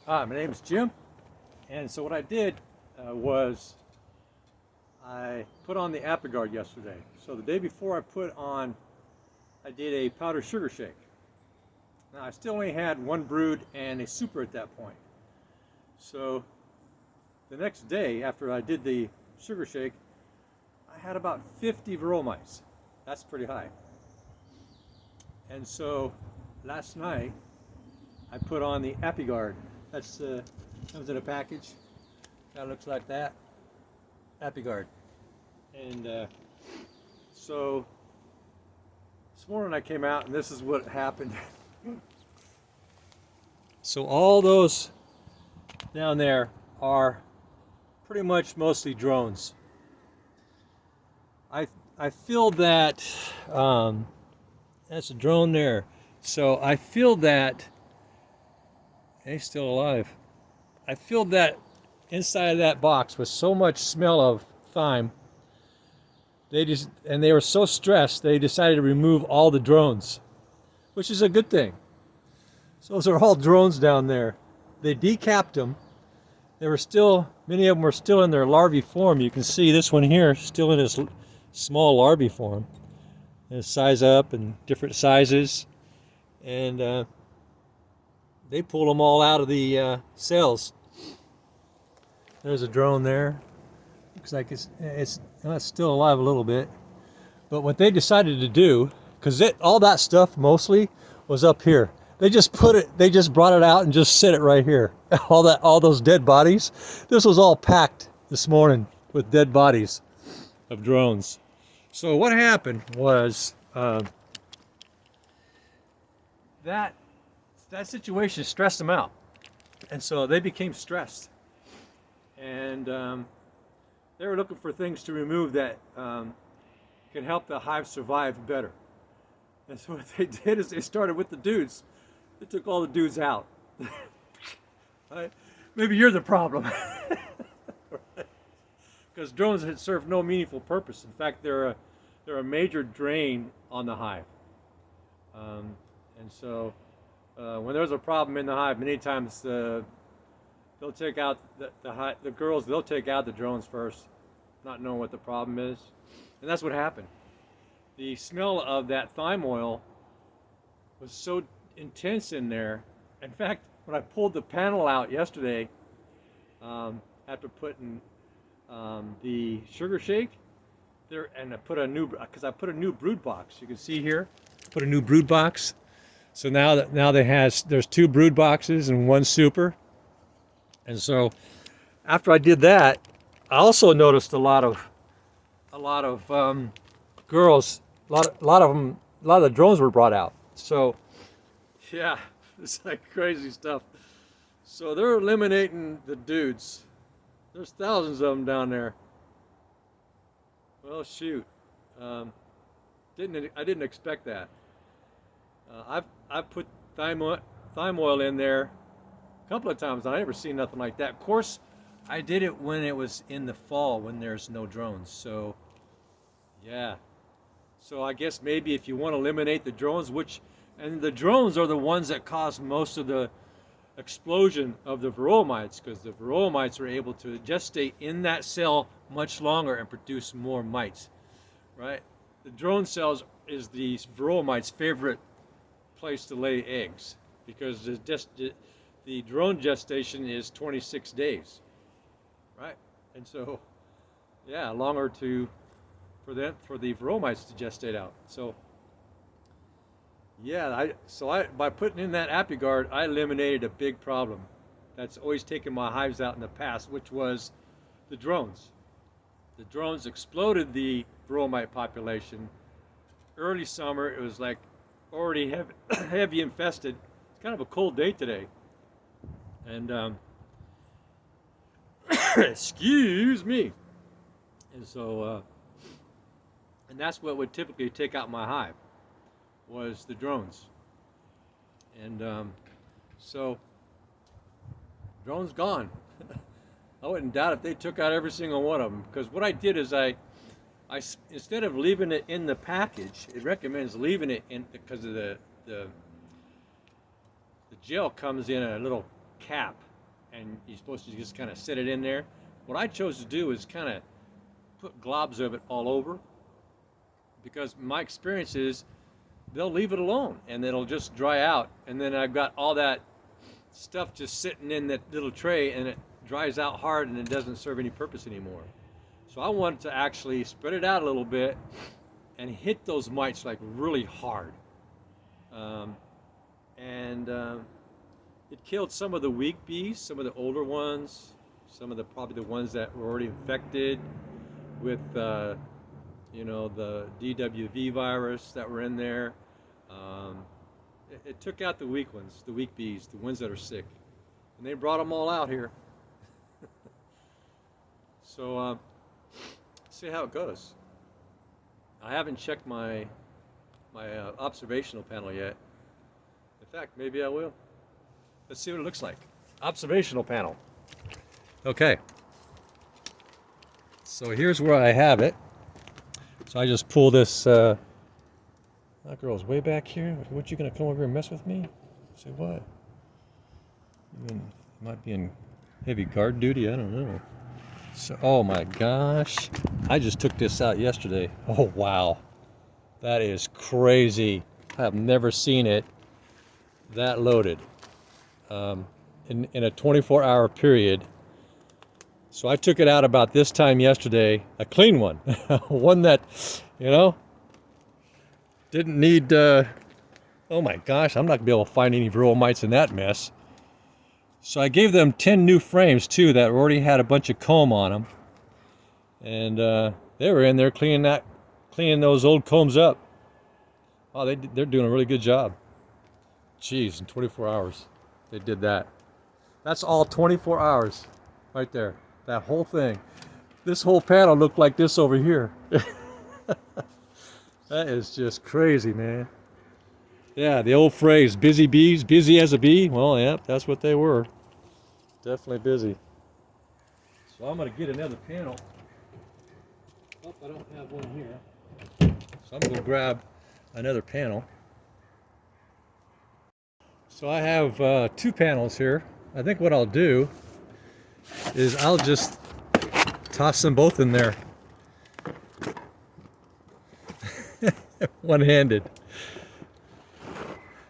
Hi, my name is Jim, and so what I did was I put on the Apigard yesterday. So the day before I did a powdered sugar shake. Now I still only had one brood and a super at that point. So the next day after I did the sugar shake, I had about 50 varroa mites. That's pretty high. And so last night I put on the Apigard. That's comes in a package. That looks like that. Apigard. And so this morning I came out and this is what happened. So all those down there are pretty much mostly drones. I feel that that's a drone there. So I feel that he's still alive. I feel that inside of that box was so much smell of thyme. They were so stressed they decided to remove all the drones, which is a good thing. So those are all drones down there. They decapped them. Many of them were still in their larvae form. You can see this one here still in its small larvae form. And size up and different sizes. And they pulled them all out of the cells. There's a drone there. Looks like it's still alive a little bit. But what they decided to do, because all that stuff mostly was up here. They just brought it out and just set it right here. All those dead bodies. This was all packed this morning with dead bodies of drones. So what happened was that situation stressed them out, and so they became stressed, and they were looking for things to remove that could help the hive survive better. And so what they did is they started with the dudes. They took all the dudes out. Right? Maybe you're the problem. Because drones had served no meaningful purpose. In fact, they're a major drain on the hive. And so when there's a problem in the hive, many times they'll take out the girls. They'll take out the drones first, not knowing what the problem is, and that's what happened. The smell of that thyme oil was so intense in there. In fact, when I pulled the panel out yesterday, after putting the sugar shake there, and I put a new brood box. You can see here, put a new brood box. So now there's two brood boxes and one super. And so after I did that, I also noticed a lot of girls, a lot of the drones were brought out. So yeah, it's like crazy stuff. So they're eliminating the dudes. There's thousands of them down there. Well, shoot, I didn't expect that. I've put thyme oil in there a couple of times. I never seen nothing like that. Of course, I did it when it was in the fall when there's no drones. So yeah. So I guess maybe if you want to eliminate the drones, and the drones are the ones that cause most of the explosion of the varroa mites, because the varroa mites are able to gestate in that cell much longer and produce more mites, right? The drone cells is the varroa mites' favorite place to lay eggs, because the drone gestation is 26 days, right? And so, yeah, longer for the varroa mites to gestate out. So yeah, by putting in that Apigard, I eliminated a big problem that's always taken my hives out in the past, which was the drones. The drones exploded the varroa mite population. Early summer, it was like already heavy infested. It's kind of a cold day today, and excuse me. And so, and that's what would typically take out my hive, was the drones. And so drones gone. I wouldn't doubt if they took out every single one of them, because what I did is I instead of leaving it in the package, it recommends leaving it in, because of the gel comes in a little cap, and you're supposed to just kind of set it in there. What I chose to do is kind of put globs of it all over, because my experience is they'll leave it alone and it'll just dry out, and then I've got all that stuff just sitting in that little tray, and it dries out hard and it doesn't serve any purpose anymore. So I wanted to actually spread it out a little bit and hit those mites like really hard. And it killed some of the weak bees, some of the older ones, some of the probably the ones that were already infected with you know, the DWV virus that were in there. It took out the weak ones, the weak bees, the ones that are sick, and they brought them all out here. So see how it goes. I haven't checked my observational panel yet. In fact, maybe I will. Let's see what it looks like. Observational panel. Okay. So here's where I have it. So I just pull this. That girl's way back here. What, you gonna come over here and mess with me? Say what? You might be in heavy guard duty. I don't know. So, oh my gosh! I just took this out yesterday. Oh wow, that is crazy. I have never seen it that loaded in a 24-hour period. So I took it out about this time yesterday, a clean one, one that, you know, didn't need, oh my gosh, I'm not gonna be able to find any varroa mites in that mess. So I gave them 10 new frames too that already had a bunch of comb on them. And they were in there cleaning those old combs up. Oh, they're doing a really good job. Jeez, in 24 hours, they did that. That's all 24 hours right there. That whole thing. This whole panel looked like this over here. That is just crazy, man. Yeah, the old phrase, busy bees, busy as a bee. Well, yeah, that's what they were. Definitely busy. So I'm going to get another panel. Oh, I don't have one here. So I'm going to grab another panel. So I have 2 panels here. I think what I'll do is I'll just toss them both in there. One-handed.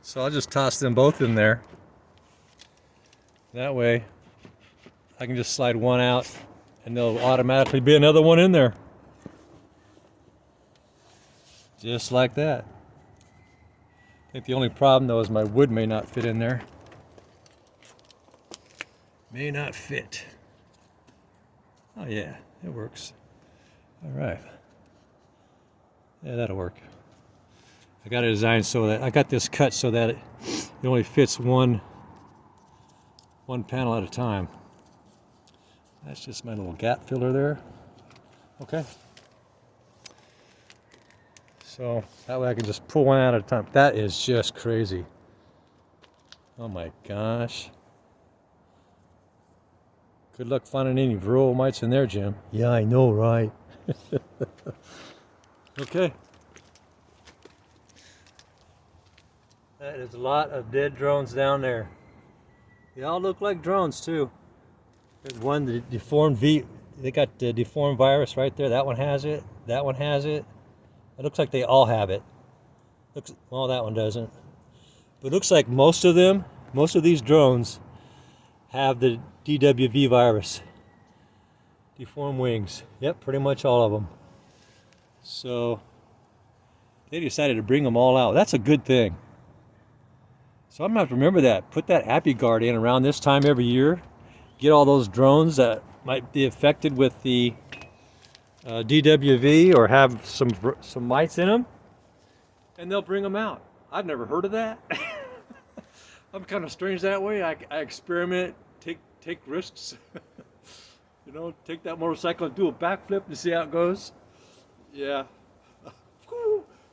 So I'll just toss them both in there. That way I can just slide one out and there'll automatically be another one in there. Just like that. I think the only problem though is my wood may not fit in there. May not fit. Oh yeah, it works. All right. Yeah, that'll work. I got it designed so that I got this cut so that it only fits one panel at a time. That's just my little gap filler there. Okay. So that way I can just pull one out at a time. That is just crazy. Oh my gosh. Good luck finding any varroa mites in there, Jim. Yeah, I know, right? Okay. That is a lot of dead drones down there. They all look like drones too. There's one, the deformed V. They got the deformed virus right there. That one has it. That one has it. It looks like they all have it. Looks, well, that one doesn't. But it looks like most of these drones have the DWV virus. Deformed wings. Yep, pretty much all of them. So they decided to bring them all out. That's a good thing. So I'm gonna have to remember that. Put that AppyGuard in around this time every year. Get all those drones that might be affected with the DWV or have some mites in them, and they'll bring them out. I've never heard of that. I'm kind of strange that way. I experiment, take risks. You know, take that motorcycle and do a backflip and see how it goes. Yeah.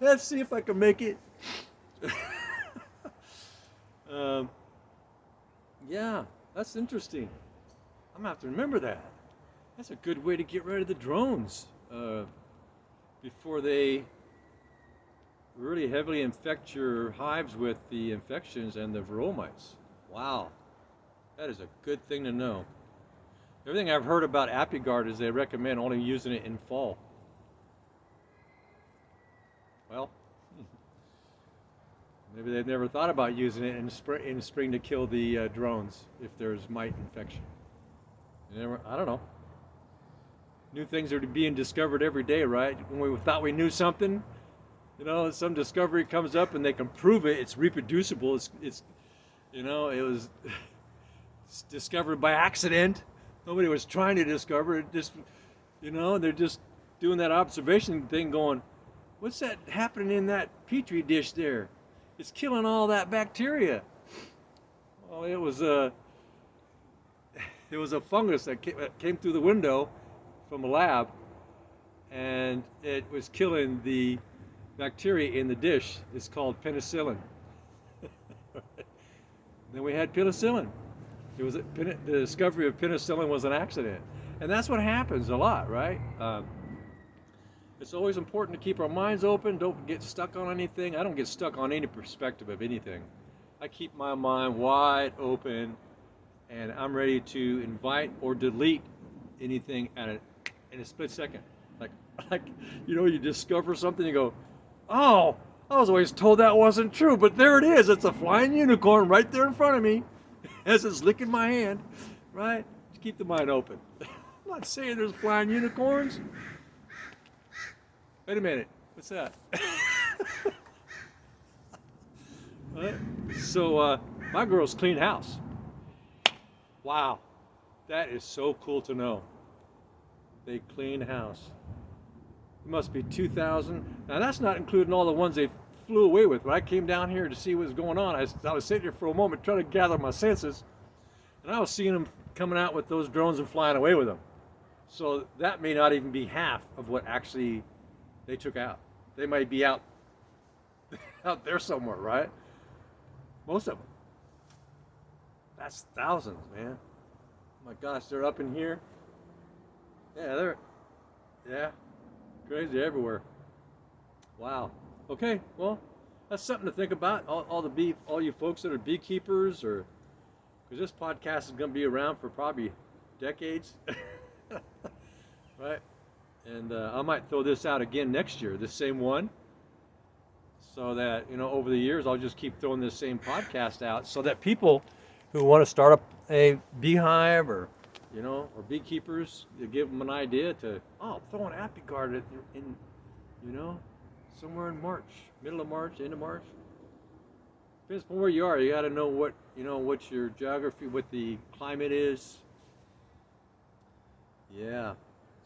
Let's see if I can make it. Yeah, that's interesting. I'm gonna have to remember that. That's a good way to get rid of the drones before they really heavily infect your hives with the infections and the varroa mites. Wow, That is a good thing to know. Everything I've heard about AppyGuard is they recommend only using it in fall. Well, maybe they've never thought about using it in spring to kill the drones if there's mite infection. I don't know. New things are being discovered every day, right? When we thought we knew something, some discovery comes up and they can prove it. It's reproducible. It's it was discovered by accident. Nobody was trying to discover it. Just, they're just doing that observation thing, going, "What's that happening in that petri dish there? It's killing all that bacteria." Well, it was a fungus that came through the window from a lab, and it was killing the bacteria in the dish. It's called penicillin. Then we had penicillin. The discovery of penicillin was an accident, and that's what happens a lot, right? It's always important to keep our minds open. Don't get stuck on anything. I don't get stuck on any perspective of anything. I keep my mind wide open, and I'm ready to invite or delete anything in a split second. Like you discover something, you go, "Oh, I was always told that wasn't true, but there it is. It's a flying unicorn right there in front of me, as it's licking my hand." Right? Just keep the mind open. I'm not saying there's flying unicorns. Wait a minute. What's that? Right? So my girls clean house. Wow, that is so cool to know. They clean house. It must be 2,000. Now that's not including all the ones they flew away with. When I came down here to see what was going on, I was sitting here for a moment trying to gather my senses, and I was seeing them coming out with those drones and flying away with them. So that may not even be half of what actually they took out. They might be out there somewhere, right? Most of them. That's thousands, man. Oh my gosh, they're up in here. Yeah, crazy everywhere. Wow. Okay, well, that's something to think about. All you folks that are beekeepers, or because this podcast is going to be around for probably decades, right? And I might throw this out again next year, the same one, so that over the years I'll just keep throwing this same podcast out, so that people who want to start up a beehive or beekeepers, you give them an idea to throw an AppyGuard in somewhere in March, middle of March, end of March. Depends on where you are. You got to know what your geography, what the climate is. Yeah.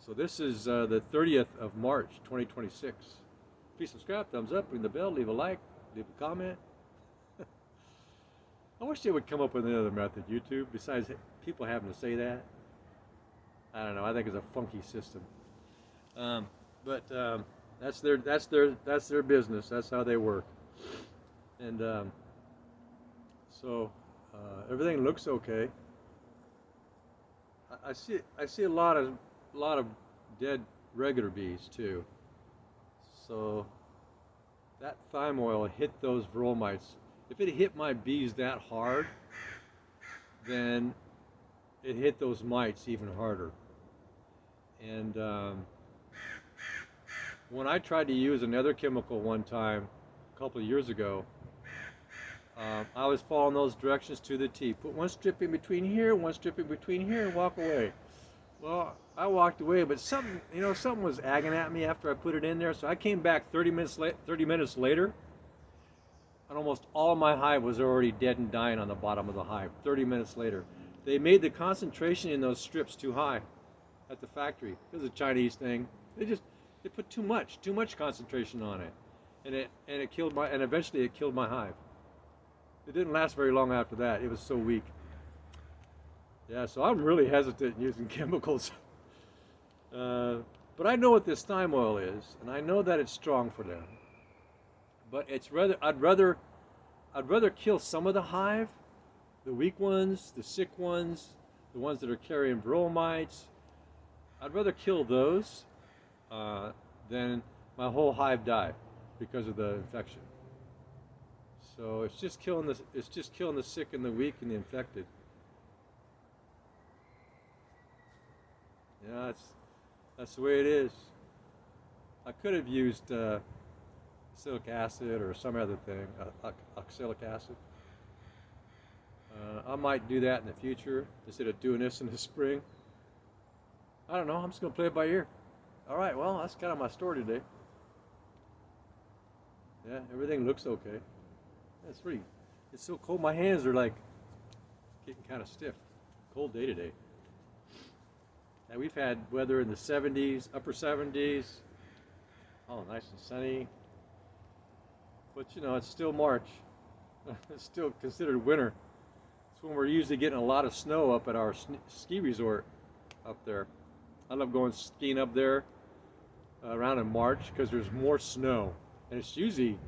So this is the 30th of March, 2026. Please subscribe, thumbs up, ring the bell, leave a like, leave a comment. I wish they would come up with another method, YouTube, besides people having to say that. I don't know. I think it's a funky system. But that's their business. That's how they work. And so everything looks okay. I see a lot of dead regular bees too. So that thyme oil hit those varroa mites. If it hit my bees that hard, then it hit those mites even harder. And when I tried to use another chemical one time, a couple of years ago, I was following those directions to the T. Put one strip in between here, one strip in between here, and walk away. Well, I walked away, but something was agging at me after I put it in there. So I came back 30 minutes later, and almost all my hive was already dead and dying on the bottom of the hive. 30 minutes later, they made the concentration in those strips too high at the factory. It was a Chinese thing. They put too much concentration on it, and eventually it killed my hive. It didn't last very long after that. It was so weak. Yeah, so I'm really hesitant using chemicals. But I know what this thyme oil is, and I know that it's strong for them. But I'd rather kill some of the hive, the weak ones, the sick ones, the ones that are carrying varroa mites. I'd rather kill those than my whole hive die because of the infection. So it's just killing the sick and the weak and the infected. Yeah, that's the way it is. I could have used oxalic acid or some other thing, oxalic acid. I might do that in the future instead of doing this in the spring. I don't know. I'm just going to play it by ear. All right, well, that's kind of my story today. Yeah, everything looks okay. It's so cold. My hands are like getting kind of stiff. Cold day today. And we've had weather in the 70s, upper 70s. Oh, nice and sunny. But you know, it's still March. It's still considered winter. It's when we're usually getting a lot of snow up at our ski resort up there. I love going skiing up there around in March because there's more snow. And it's usually,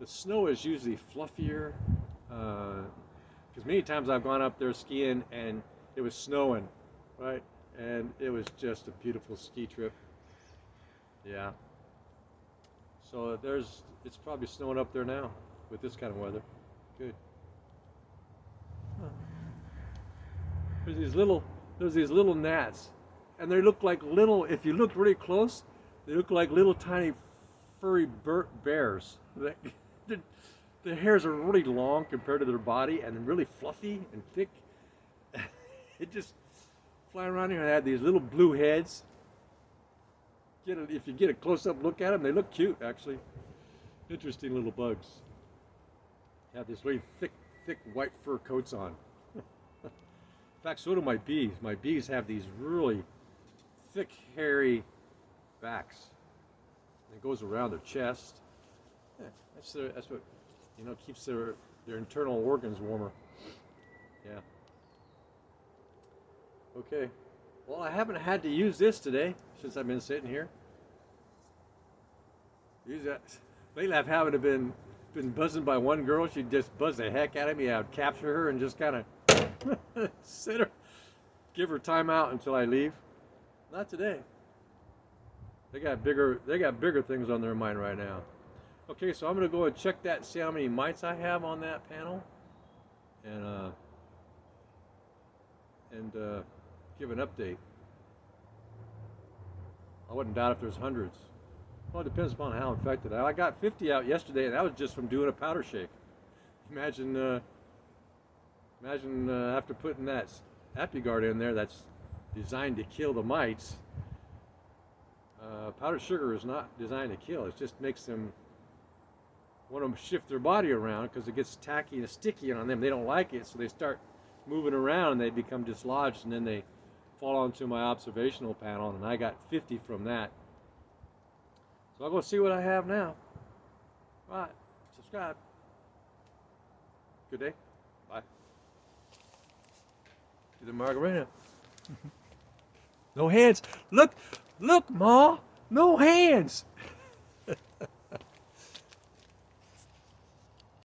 the snow is usually fluffier. Because many times I've gone up there skiing and it was snowing, right? And it was just a beautiful ski trip. Yeah. So it's probably snowing up there now with this kind of weather. Good. Huh. There's these little gnats, and they look like little. If you look really close, they look like little tiny furry bears. The hairs are really long compared to their body, and really fluffy and thick. It just flying around here and had these little blue heads. If you get a close-up look at them, they look cute, actually. Interesting little bugs. Have this really thick white fur coats on. In fact, so do my bees. My bees have these really thick, hairy backs. It goes around their chest. Yeah, that's what keeps their internal organs warmer. Yeah. Okay. Well, I haven't had to use this today since I've been sitting here. Lately, I haven't been buzzing by one girl. She'd just buzz the heck out of me. I'd capture her and just kind of sit her, give her time out until I leave. Not today. They got bigger things on their mind right now. Okay, so I'm gonna go and check that and see how many mites I have on that panel, and give an update. I wouldn't doubt if there's hundreds. Well, it depends upon how infected. I got 50 out yesterday, and that was just from doing a powder shake. Imagine after putting that ApiGuard in there that's designed to kill the mites. Powdered sugar is not designed to kill. It just makes them want to shift their body around because it gets tacky and sticky on them. They don't like it, so they start moving around and they become dislodged, and then they fall onto my observational panel, and I got 50 from that. So I'll go see what I have now. All right, subscribe. Good day. Bye. To the margarita. No hands. Look, Ma. No hands.